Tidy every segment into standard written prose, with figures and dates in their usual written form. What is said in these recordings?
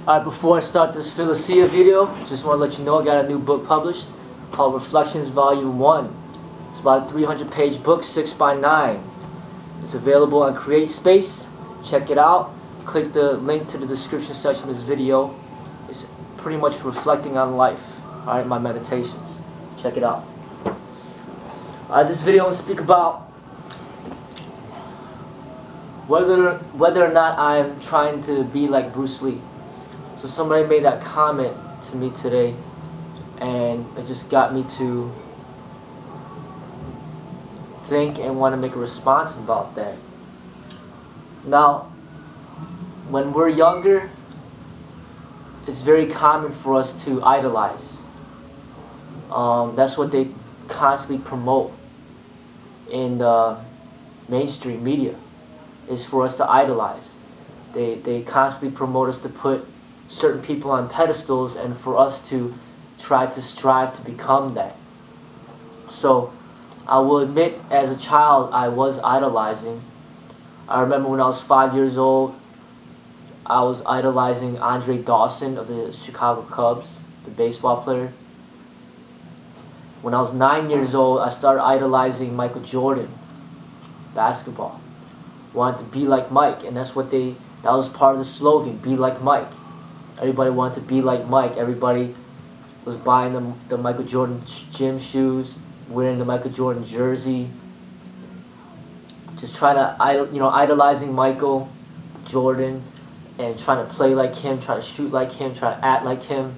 Alright, before I start this Philosophia video, just want to let you know I got a new book published called Reflections Volume 1. It's about a 300-page book, 6 by 9. It's available on CreateSpace. Check it out. Click the link to the description section of this video. It's pretty much reflecting on life. Alright, my meditations. Check it out. Alright, this video I want to speak about whether or not I'm trying to be like Bruce Lee. So somebody made that comment to me today, and it just got me to think and want to make a response about that. Now, when we're younger, it's very common for us to idolize. That's what they constantly promote in the mainstream media, is for us to idolize. They constantly promote us to put certain people on pedestals and for us to try to strive to become that. So I will admit, as a child, I was idolizing. I remember when I was 5 years old, I was idolizing Andre Dawson of the Chicago Cubs, the baseball player. When I was 9 years old, I started idolizing Michael Jordan, basketball. Wanted to be like Mike, and that was part of the slogan, be like Mike. Everybody wanted to be like Mike. Everybody was buying the Michael Jordan gym shoes, wearing the Michael Jordan jersey, just trying to, idolizing Michael Jordan and trying to play like him, trying to shoot like him, trying to act like him.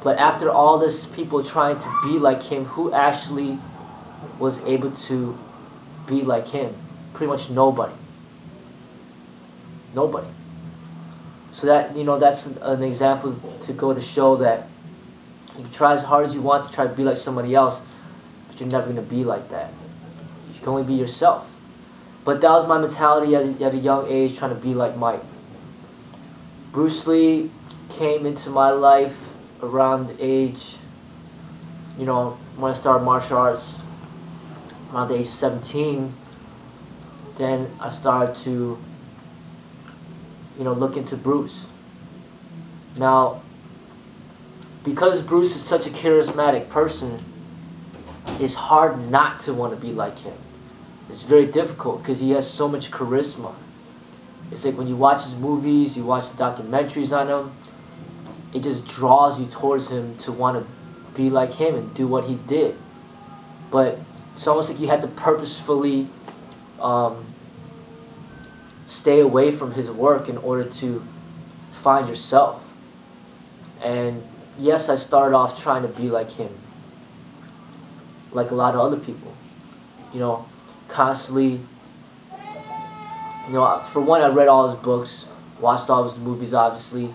But after all this people trying to be like him, who actually was able to be like him? Pretty much nobody. Nobody. So that, that's an example to go to show that you can try as hard as you want to try to be like somebody else, but you're never going to be like that. You can only be yourself. But that was my mentality at a young age, trying to be like Mike. Bruce Lee came into my life around the age, when I started martial arts, around the age of 17. Then I started to look into Bruce. Now, because Bruce is such a charismatic person, it's hard not to want to be like him. It's very difficult because he has so much charisma. It's like when you watch his movies, you watch the documentaries on him, it just draws you towards him to want to be like him and do what he did. But it's almost like you had to purposefully stay away from his work in order to find yourself. And yes, I started off trying to be like him, like a lot of other people, constantly, for one, I read all his books, watched all his movies, obviously,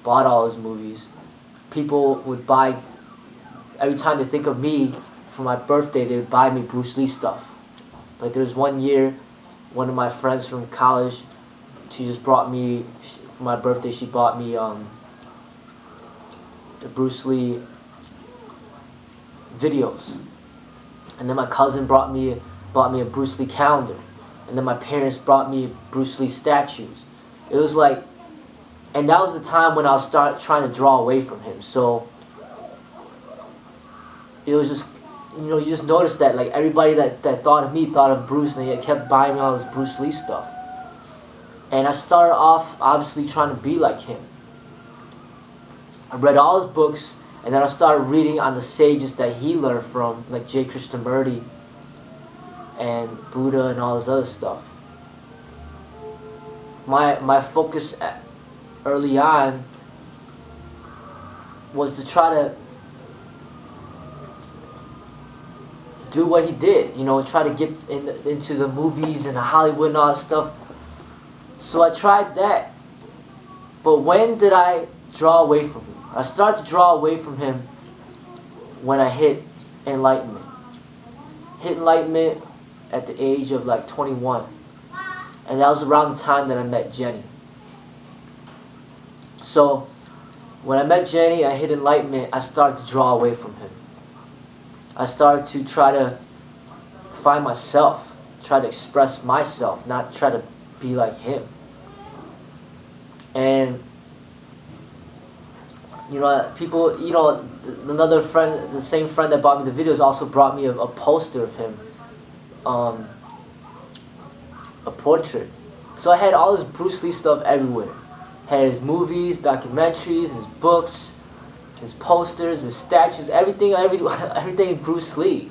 bought all his movies. People would buy, every time they think of me for my birthday, they would buy me Bruce Lee stuff. Like there was one year, one of my friends from college, she just brought me, for my birthday, she bought me the Bruce Lee videos. And then my cousin bought me a Bruce Lee calendar. And then my parents brought me Bruce Lee statues. It was like, and that was the time when I was trying to draw away from him. So it was just, you just noticed that like everybody that thought of me thought of Bruce, and they kept buying me all this Bruce Lee stuff. And I started off obviously trying to be like him. I read all his books, and then I started reading on the sages that he learned from, like J. Krishnamurti and Buddha and all this other stuff. My focus early on was to try to do what he did, try to get into the movies and the Hollywood and all that stuff. So I tried that. But when did I draw away from him? I started to draw away from him when I hit enlightenment. Hit enlightenment at the age of like 21. And that was around the time that I met Jenny. So when I met Jenny, I hit enlightenment, I started to draw away from him. I started to try to find myself, try to express myself, not try to be like him. And You know, people, you know, another friend, the same friend that bought me the videos also brought me a poster of him, um, a portrait. So I had all this Bruce Lee stuff everywhere. Had his movies, documentaries, his books, his posters, his statues, everything, everything Bruce Lee.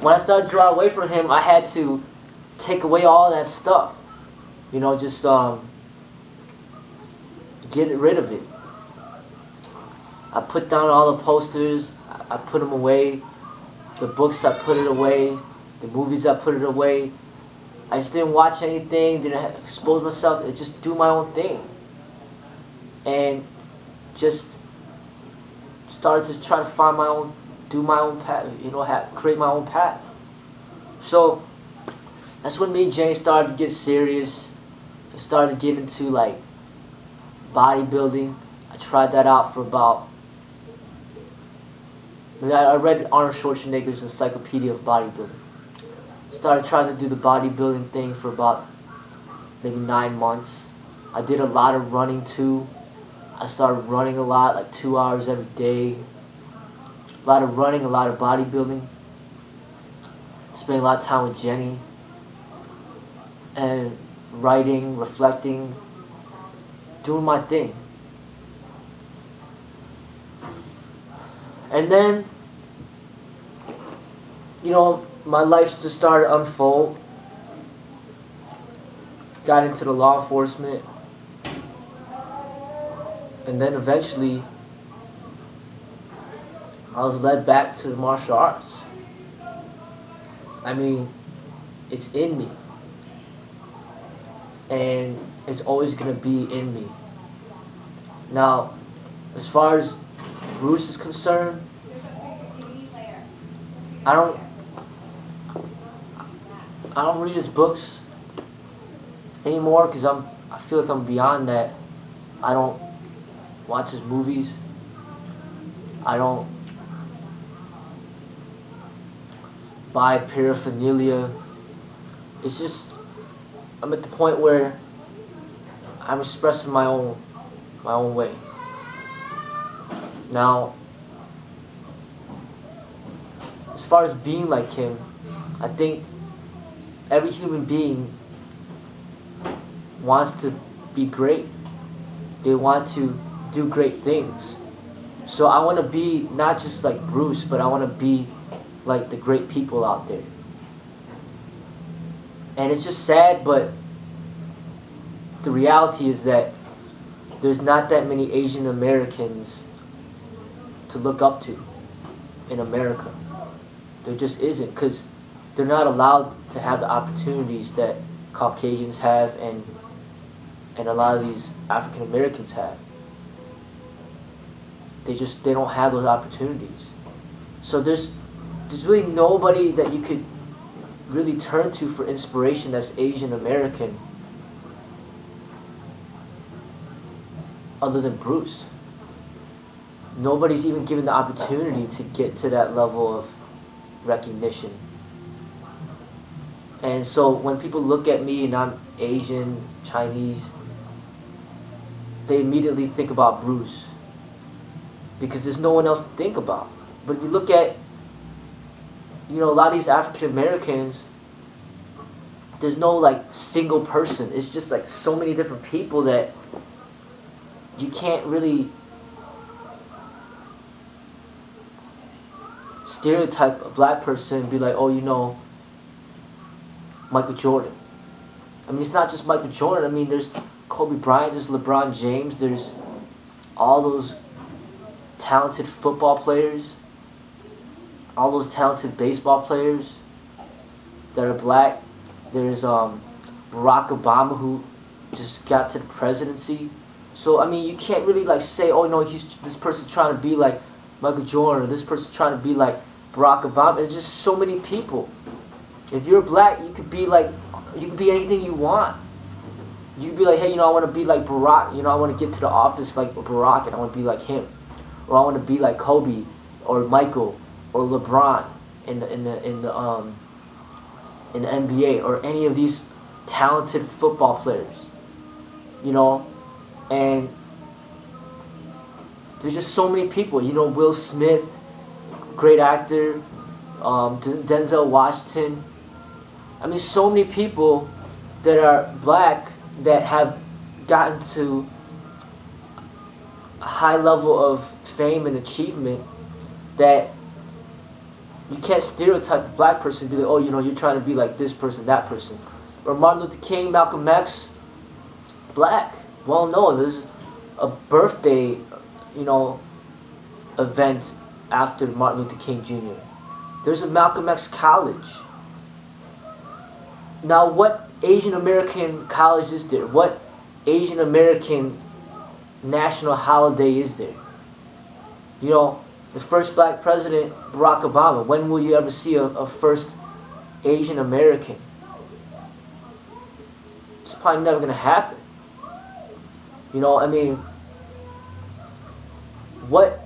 When I started to draw away from him, I had to take away all that stuff. You know, just get rid of it. I put down all the posters. I put them away. The books, I put it away. The movies, I put it away. I just didn't watch anything. Didn't expose myself. I just do my own thing. And just started to try to find my own, do my own path. You know, create my own path. So that's when me and Jane started to get serious. I started getting into like bodybuilding. I tried that out for about. I read Arnold Schwarzenegger's Encyclopedia of Bodybuilding. Started trying to do the bodybuilding thing for about maybe 9 months. I did a lot of running too. I started running a lot, like 2 hours every day. A lot of running, a lot of bodybuilding. Spending a lot of time with Jenny. And writing, reflecting, doing my thing. And then, you know, my life just started to unfold. Got into the law enforcement. And then eventually, I was led back to the martial arts. I mean, it's in me. And it's always going to be in me. Now, as far as Bruce is concerned, I don't read his books anymore because I feel like I'm beyond that. I don't watch his movies. I don't buy paraphernalia. It's just I'm at the point where I'm expressing my own way. Now, as far as being like him, I think every human being wants to be great. They want to do great things. So I want to be not just like Bruce, but I want to be like the great people out there. And it's just sad, but the reality is that there's not that many Asian Americans to look up to in America. There just isn't, because they're not allowed to have the opportunities that Caucasians have and a lot of these African Americans have. They don't have those opportunities. So there's really nobody that you could really turn to for inspiration that's Asian American other than Bruce. Nobody's even given the opportunity to get to that level of recognition. And so when people look at me and I'm Asian, Chinese, they immediately think about Bruce because there's no one else to think about. But if you look at, you know, a lot of these African Americans, there's no like single person. It's just like so many different people that you can't really stereotype a black person and be like, oh, you know, Michael Jordan. I mean, it's not just Michael Jordan. I mean, there's Kobe Bryant, there's LeBron James, there's all those talented football players, all those talented baseball players that are black. There's Barack Obama, who just got to the presidency. So I mean, you can't really like say, oh no, this person's trying to be like Michael Jordan, or this person's trying to be like Barack Obama. It's just so many people. If you're black, you could be anything you want. You could be like, hey, you know, I want to be like Barack. You know, I want to get to the office like Barack, and I want to be like him, or I want to be like Kobe, or Michael, or LeBron in the NBA, or any of these talented football players. You know, and There's just so many people. You know, Will Smith, great actor, Denzel Washington. I mean, so many people that are black that have gotten to a high level of fame and achievement that you can't stereotype a black person and be like, oh, you know, you're trying to be like this person, that person. Or Martin Luther King, Malcolm X, black, well known. There's a birthday, you know, event after Martin Luther King Jr. There's a Malcolm X college. Now, what Asian American college is there? What Asian American national holiday is there? You know, the first black president, Barack Obama. When will you ever see a first Asian American? It's probably never going to happen. You know, I mean, what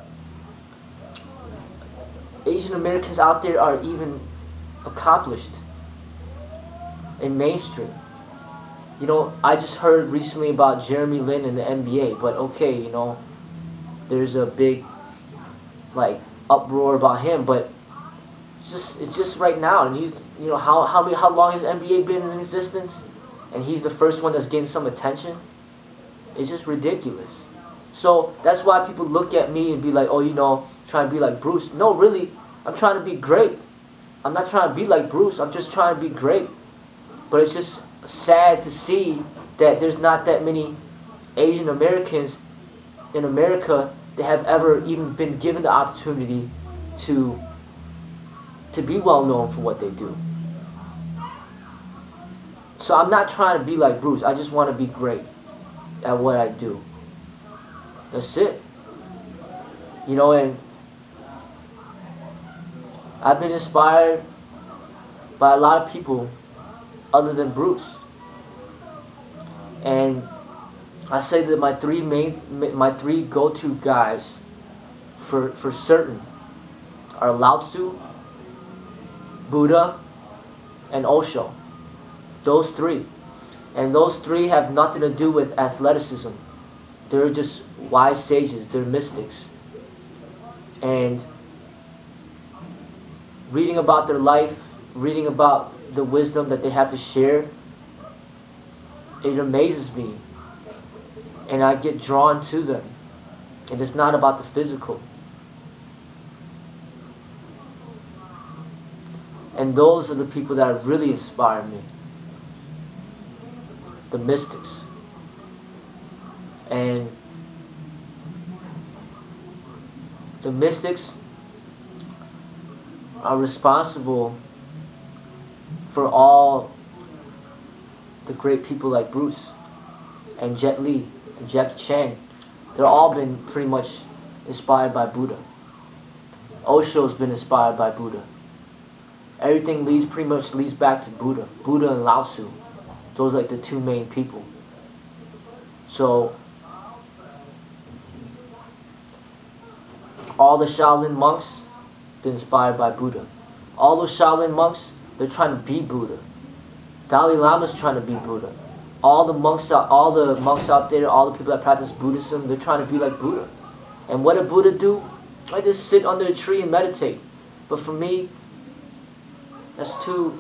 Asian Americans out there are even accomplished in mainstream? You know, I just heard recently about Jeremy Lin in the NBA, but okay, you know, there's a big like uproar about him, but it's just right now, and he's, you know, how long has NBA been in existence, and he's the first one that's getting some attention. It's just ridiculous. So that's why people look at me and be like, oh, you know, trying to be like Bruce. No, really, I'm trying to be great. I'm not trying to be like Bruce. I'm just trying to be great. But it's just sad to see that there's not that many Asian Americans in America that have ever even been given the opportunity to be well known for what they do. So I'm not trying to be like Bruce. I just want to be great at what I do. That's it. You know, and I've been inspired by a lot of people other than Bruce. And I say that my three go-to guys for certain are Lao Tzu, Buddha, and Osho. Those three. And those three have nothing to do with athleticism. They're just wise sages. They're mystics. And reading about their life, reading about the wisdom that they have to share, it amazes me. And I get drawn to them. And it's not about the physical. And those are the people that really inspire me. The mystics. And the mystics are responsible for all the great people like Bruce and Jet Li and Jackie Chan. They've all been pretty much inspired by Buddha. Osho's been inspired by Buddha. Everything pretty much leads back to Buddha. Buddha and Lao Tzu. Those are like the two main people. So all the Shaolin monks been inspired by Buddha. All those Shaolin monks, they're trying to be Buddha. Dalai Lama's trying to be Buddha. All the monks out there, all the people that practice Buddhism, they're trying to be like Buddha. And what did Buddha do? I just sit under a tree and meditate. But for me, that's too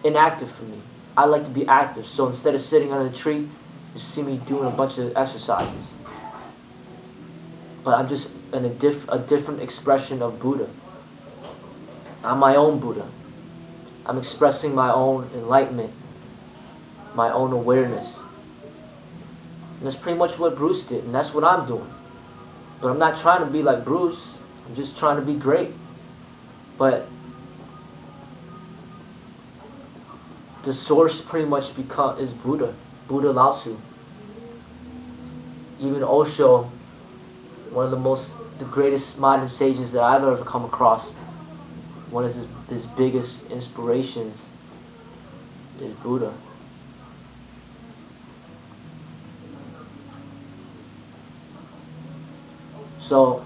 inactive for me. I like to be active. So instead of sitting under a tree, you see me doing a bunch of exercises. But I'm just a different expression of Buddha. I'm my own Buddha. I'm expressing my own enlightenment, my own awareness. And that's pretty much what Bruce did, and that's what I'm doing. But I'm not trying to be like Bruce. I'm just trying to be great. But the source pretty much is Buddha. Buddha, Lao Tzu. Even Osho, one of the greatest modern sages that I've ever come across. One of his biggest inspirations is Buddha. So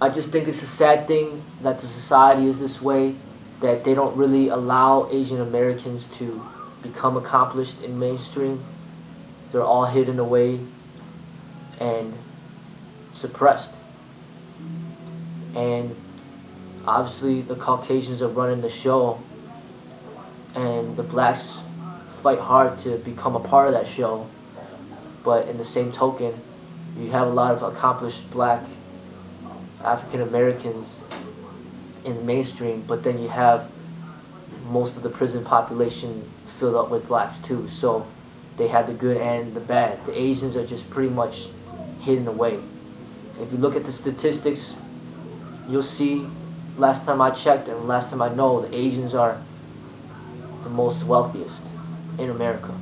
I just think it's a sad thing that the society is this way, that they don't really allow Asian Americans to become accomplished in mainstream, they're all hidden away and suppressed. And obviously the Caucasians are running the show, and the blacks fight hard to become a part of that show. But in the same token, you have a lot of accomplished black African Americans in the mainstream, but then you have most of the prison population filled up with blacks too. So they have the good and the bad. The Asians are just pretty much hidden away. If you look at the statistics, you'll see, last time I checked and last time I know, the Asians are the most wealthiest in America.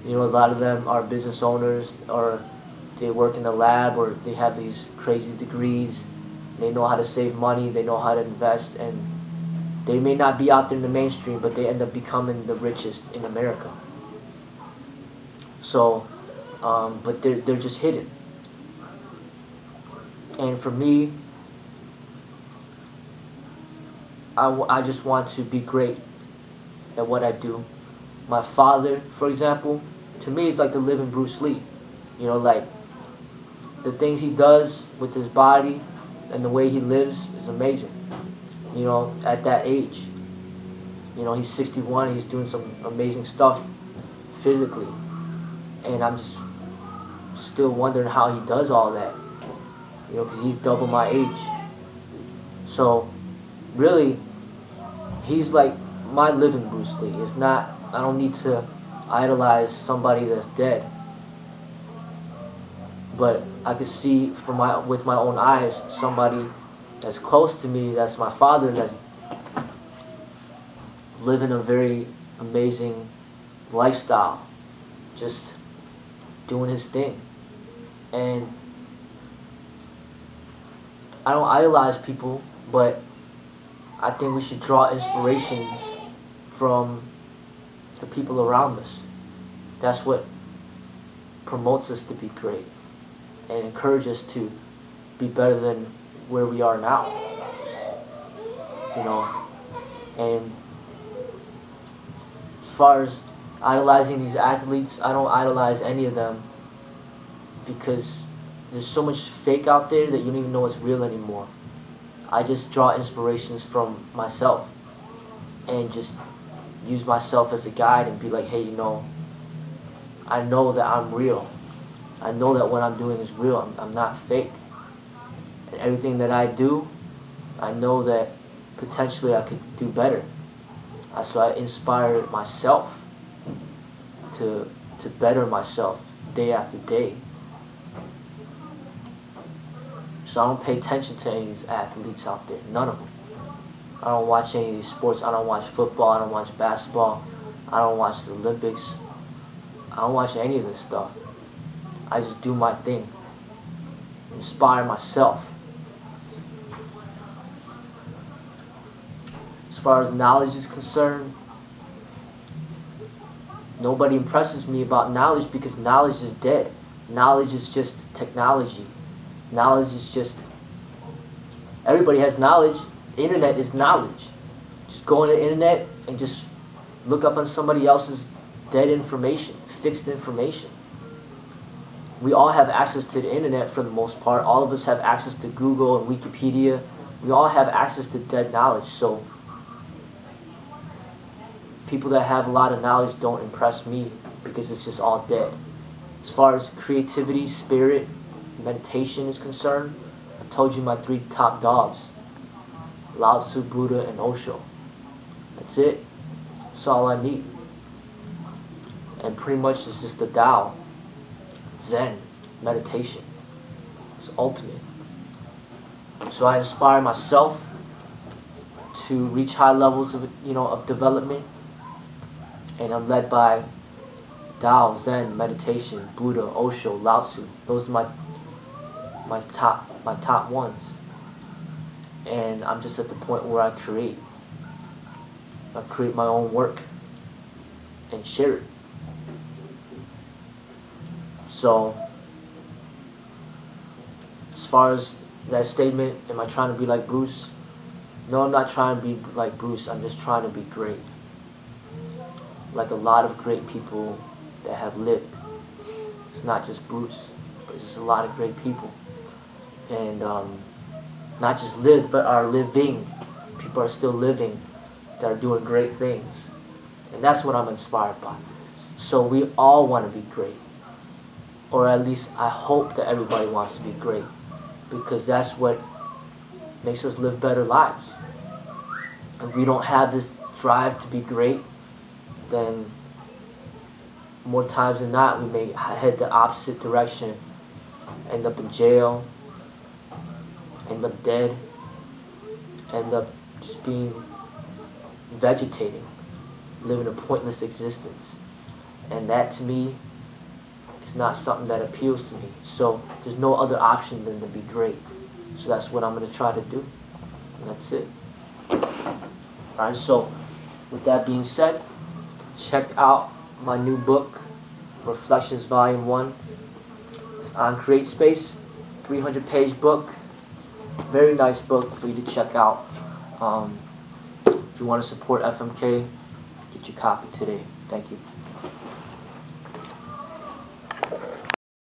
You know, a lot of them are business owners, or they work in the lab, or they have these crazy degrees. They know how to save money, they know how to invest, and they may not be out there in the mainstream, but they end up becoming the richest in America. So, but they're just hidden. And for me, I just want to be great at what I do. My father, for example, to me is like the living Bruce Lee. You know, like the things he does with his body and the way he lives is amazing. You know, at that age, you know, he's 61, he's doing some amazing stuff physically. And I'm just still wondering how he does all that. You know, because he's double my age. So, really, he's like my living Bruce Lee. It's not, I don't need to idolize somebody that's dead. But I could see with my own eyes somebody that's close to me, that's my father, that's living a very amazing lifestyle, just doing his thing. And I don't idolize people, but I think we should draw inspirations from the people around us. That's what promotes us to be great and encourage us to be better than where we are now. You know, and as far as idolizing these athletes, I don't idolize any of them because there's so much fake out there that you don't even know it's real anymore. I just draw inspirations from myself and just use myself as a guide and be like, hey, you know, I know that I'm real. I know that what I'm doing is real. I'm not fake. And everything that I do, I know that potentially I could do better. So I inspire myself to better myself day after day. So I don't pay attention to any of these athletes out there. None of them. I don't watch any of these sports. I don't watch football. I don't watch basketball. I don't watch the Olympics. I don't watch any of this stuff. I just do my thing. Inspire myself. As far as knowledge is concerned, nobody impresses me about knowledge because knowledge is dead. Knowledge is just technology. Knowledge is just, everybody has knowledge. The internet is knowledge. Just go on the internet and just look up on somebody else's dead information, fixed information. We all have access to the internet for the most part. All of us have access to Google and Wikipedia. We all have access to dead knowledge. So people that have a lot of knowledge don't impress me because it's just all dead. As far as creativity, spirit, meditation is concerned, I told you my 3 top dogs: Lao Tzu, Buddha, and Osho. That's it. That's all I need. And pretty much it's just the Tao, Zen, meditation. It's ultimate. So I inspire myself to reach high levels of, of development, and I'm led by Tao, Zen, meditation, Buddha, Osho, Lao Tzu. Those are my top ones. And I'm just at the point where I create my own work and share it. So as far as that statement, am I trying to be like Bruce? No, I'm not trying to be like Bruce. I'm just trying to be great. like a lot of great people that have lived. It's not just Bruce, but it's just a lot of great people. And not just lived, but are living. People are still living that are doing great things. And that's what I'm inspired by. So we all want to be great. Or at least I hope that everybody wants to be great. Because that's what makes us live better lives. If we don't have this drive to be great, then more times than not we may head the opposite direction, end up in jail, end up dead, end up just being vegetating, living a pointless existence. And that to me is not something that appeals to me. So there's no other option than to be great. So that's what I'm going to try to do. And that's it. Alright, so with that being said, check out my new book, Reflections Volume 1. It's on CreateSpace, 300-page book. Very nice book for you to check out. If you want to support FMK, get your copy today. Thank you.